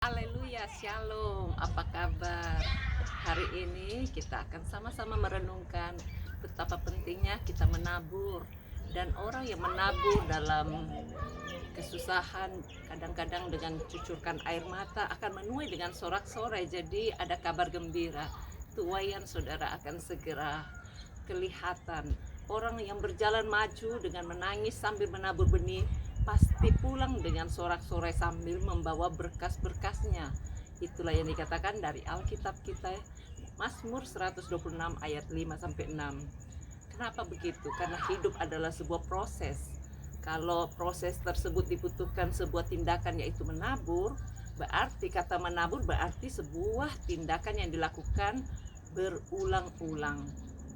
Haleluya, shalom, apa kabar? Hari ini kita akan sama-sama merenungkan betapa pentingnya kita menabur. Dan orang yang menabur dalam kesusahan, kadang-kadang dengan cucurkan air mata, akan menuai dengan sorak-sorai. Jadi ada kabar gembira, tuaian saudara akan segera kelihatan. Orang yang berjalan maju dengan menangis sambil menabur benih pasti pulang dengan sorak-sorai sambil membawa berkas-berkasnya. Itulah yang dikatakan dari Alkitab kita, Mazmur 126 ayat 5-6. Kenapa begitu? Karena hidup adalah sebuah proses. Kalau proses tersebut dibutuhkan sebuah tindakan, yaitu menabur, berarti kata menabur berarti sebuah tindakan yang dilakukan berulang-ulang.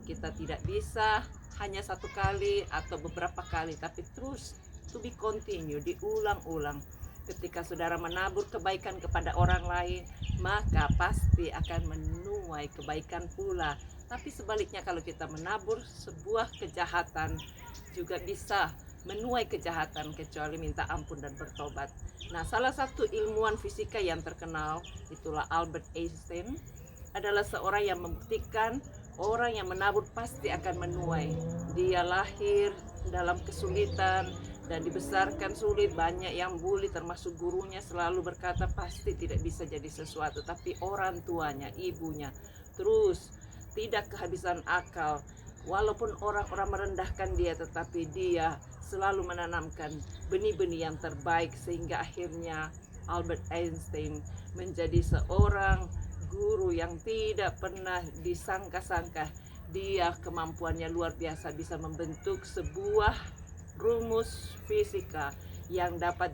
Kita tidak bisa hanya satu kali atau beberapa kali, tapi terus to be continue, diulang-ulang. Ketika saudara menabur kebaikan kepada orang lain, maka pasti akan menuai kebaikan pula. Tapi sebaliknya, kalau kita menabur sebuah kejahatan, juga bisa menuai kejahatan kecuali minta ampun dan bertobat. Nah, salah satu ilmuwan fisika yang terkenal, itulah Albert Einstein, adalah seorang yang membuktikan orang yang menabur pasti akan menuai. Dia lahir dalam kesulitan dan dibesarkan sulit, banyak yang bully, termasuk gurunya selalu berkata pasti tidak bisa jadi sesuatu. Tapi orang tuanya, ibunya, terus tidak kehabisan akal. Walaupun orang-orang merendahkan dia, tetapi dia selalu menanamkan benih-benih yang terbaik, sehingga akhirnya Albert Einstein menjadi seorang guru yang tidak pernah disangka-sangka. Dia kemampuannya luar biasa, bisa membentuk sebuah rumus fisika yang dapat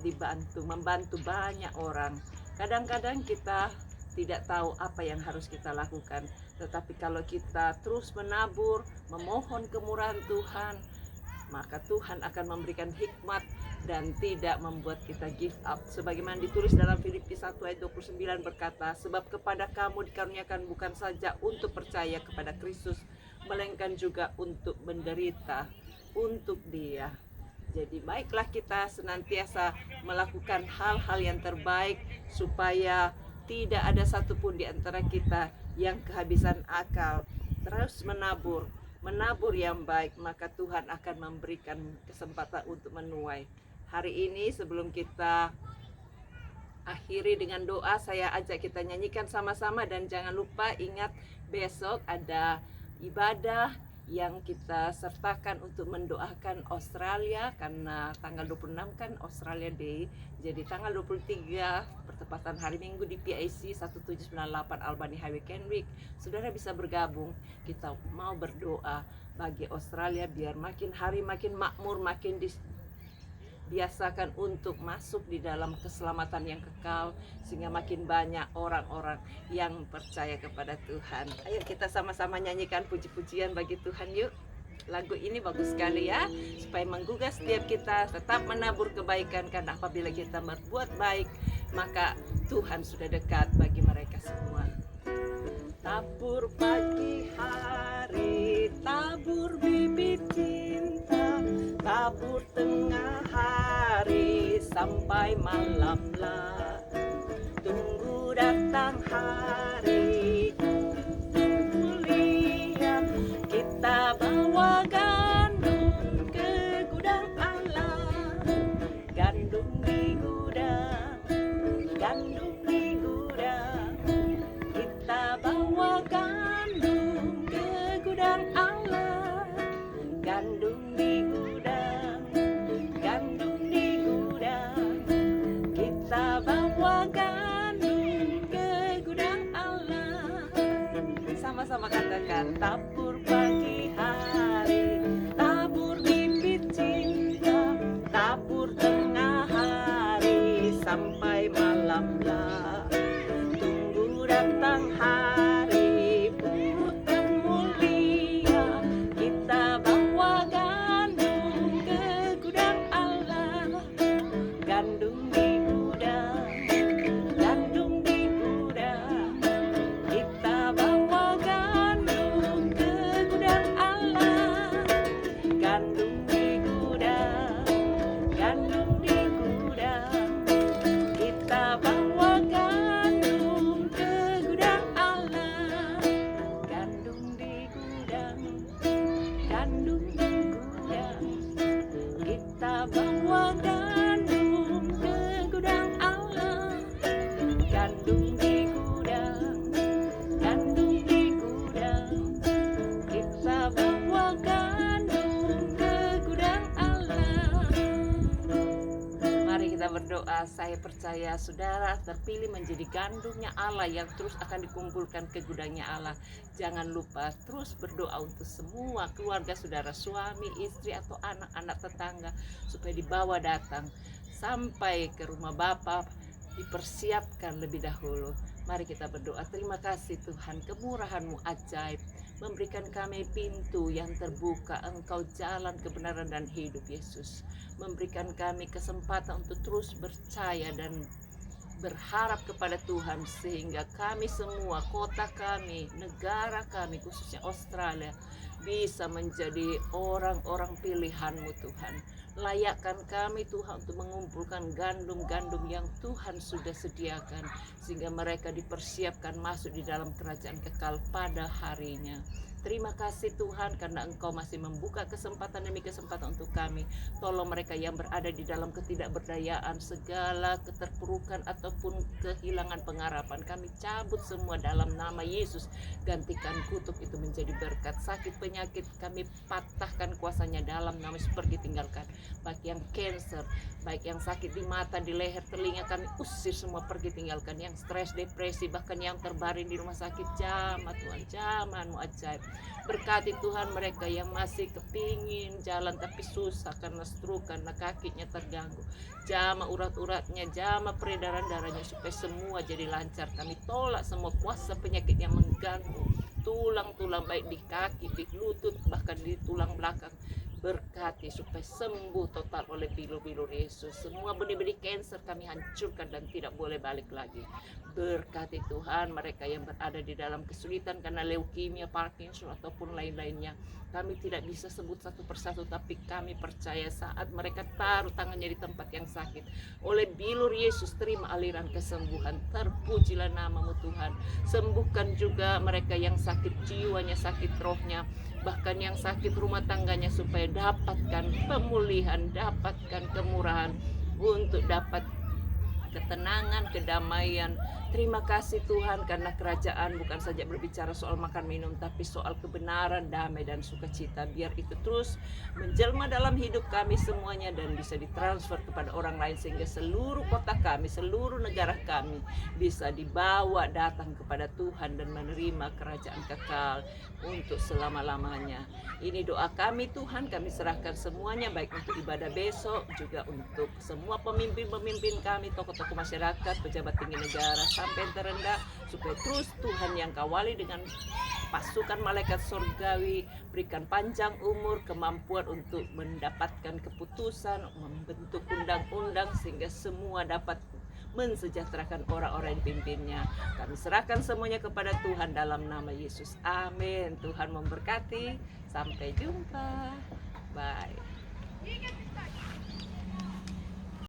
membantu banyak orang. Kadang-kadang kita tidak tahu apa yang harus kita lakukan, tetapi kalau kita terus menabur, memohon kemurahan Tuhan, maka Tuhan akan memberikan hikmat dan tidak membuat kita give up. Sebagaimana ditulis dalam Filipi 1 ayat 29 berkata, sebab kepada kamu dikaruniakan bukan saja untuk percaya kepada Kristus, melainkan juga untuk menderita untuk Dia. Jadi baiklah kita senantiasa melakukan hal-hal yang terbaik, supaya tidak ada satupun di antara kita yang kehabisan akal. Terus menabur yang baik, maka Tuhan akan memberikan kesempatan untuk menuai. Hari ini sebelum kita akhiri dengan doa, saya ajak kita nyanyikan sama-sama. Dan jangan lupa ingat, besok ada ibadah yang kita sertakan untuk mendoakan Australia, karena tanggal 26 kan Australia Day. Jadi tanggal 23 bertepatan hari Minggu di PIC 1798 Albany Highway, Kenwick. Saudara bisa bergabung. Kita mau berdoa bagi Australia biar makin hari makin makmur, makin biasakan untuk masuk di dalam keselamatan yang kekal, sehingga makin banyak orang-orang yang percaya kepada Tuhan. Ayo kita sama-sama nyanyikan puji-pujian bagi Tuhan yuk. Lagu ini bagus sekali ya, supaya menggugah setiap kita tetap menabur kebaikan, karena apabila kita berbuat baik, maka Tuhan sudah dekat bagi mereka semua. Tabur pagi hari, tabur bibit cinta, tabur tengah hari sampai malamlah. Tunggu datang hari mulia, kita bawa gandum ke gudang Allah. Gandum di gudang, gandum di gudang, kita bawa gandum ke gudang Allah. Gandum di gudang, gandum di gudang, kita bawa gandum ke gudang Allah. Sama-sama katakan, tabur pagi hari, tabur bibit cinta, tabur tengah hari sampai malamlah. Tunggu datang hari bukan mulia, kita bawa gandum ke gudang Allah. Gandum di gudang, gandum di gudang, kita bawa gandum ke gudang Allah. Gandum di gudang, gandum di gudang, kita bawa gandum gandum di gudang, gandum di gudang. Kita bawa gandum ke gudang Allah. Mari kita berdoa. Saya percaya saudara terpilih menjadi gandumnya Allah yang terus akan dikumpulkan ke gudangnya Allah. Jangan lupa terus berdoa untuk semua keluarga saudara, suami, istri, atau anak-anak tetangga, supaya dibawa datang sampai ke rumah Bapa, dipersiapkan lebih dahulu. Mari kita berdoa. Terima kasih Tuhan, kemurahan-Mu ajaib, memberikan kami pintu yang terbuka. Engkau jalan kebenaran dan hidup, Yesus. Memberikan kami kesempatan untuk terus percaya dan berharap kepada Tuhan, sehingga kami semua, kota kami, negara kami, khususnya Australia, bisa menjadi orang-orang pilihan-Mu Tuhan. Layakkan kami Tuhan untuk mengumpulkan gandum-gandum yang Tuhan sudah sediakan, sehingga mereka dipersiapkan masuk di dalam kerajaan kekal pada harinya. Terima kasih Tuhan, karena Engkau masih membuka kesempatan demi kesempatan untuk kami. Tolong mereka yang berada di dalam ketidakberdayaan, segala keterpurukan ataupun kehilangan pengharapan, kami cabut semua dalam nama Yesus. Gantikan kutuk itu menjadi berkat. Sakit penyakit kami patahkan kuasanya dalam nama Yesus, pergi tinggalkan. Baik yang cancer, baik yang sakit di mata, di leher, telinga, kami usir semua, pergi tinggalkan. Yang stres, depresi, bahkan yang terbaring di rumah sakit, jamah Tuhan, jamah-Mu ajaib. Berkati Tuhan mereka yang masih kepingin jalan tapi susah karena stroke, karena kakinya terganggu. Jamah urat-uratnya, jamah peredaran darahnya, supaya semua jadi lancar. Kami tolak semua kuasa penyakit yang mengganggu tulang-tulang, baik di kaki, di lutut, bahkan di tulang belakang. Berkati supaya sembuh total oleh bilur-bilur Yesus. Semua benih-benih kanker kami hancurkan dan tidak boleh balik lagi. Berkati Tuhan mereka yang berada di dalam kesulitan karena leukemia, Parkinson, ataupun lain-lainnya. Kami tidak bisa sebut satu persatu, tapi kami percaya saat mereka taruh tangannya di tempat yang sakit, oleh bilur Yesus terima aliran kesembuhan. Terpujilah nama-Mu Tuhan. Sembuhkan juga mereka yang sakit jiwanya, sakit rohnya, bahkan yang sakit rumah tangganya, supaya dapatkan pemulihan, dapatkan kemurahan, untuk dapat ketenangan, kedamaian. Terima kasih Tuhan, karena kerajaan bukan saja berbicara soal makan minum, tapi soal kebenaran, damai, dan sukacita. Biar itu terus menjelma dalam hidup kami semuanya dan bisa ditransfer kepada orang lain, sehingga seluruh kota kami, seluruh negara kami bisa dibawa datang kepada Tuhan dan menerima kerajaan kekal untuk selama-lamanya. Ini doa kami Tuhan, kami serahkan semuanya, baik untuk ibadah besok, juga untuk semua pemimpin-pemimpin kami, tokoh-tokoh masyarakat, pejabat tinggi negara, sampai yang terendah, supaya terus Tuhan yang kawali dengan pasukan malaikat surgawi, berikan panjang umur, kemampuan untuk mendapatkan keputusan, membentuk undang-undang, sehingga semua dapat mensejahterakan orang-orang yang dipimpinnya. Kami serahkan semuanya kepada Tuhan dalam nama Yesus. Amin. Tuhan memberkati. Sampai jumpa. Bye.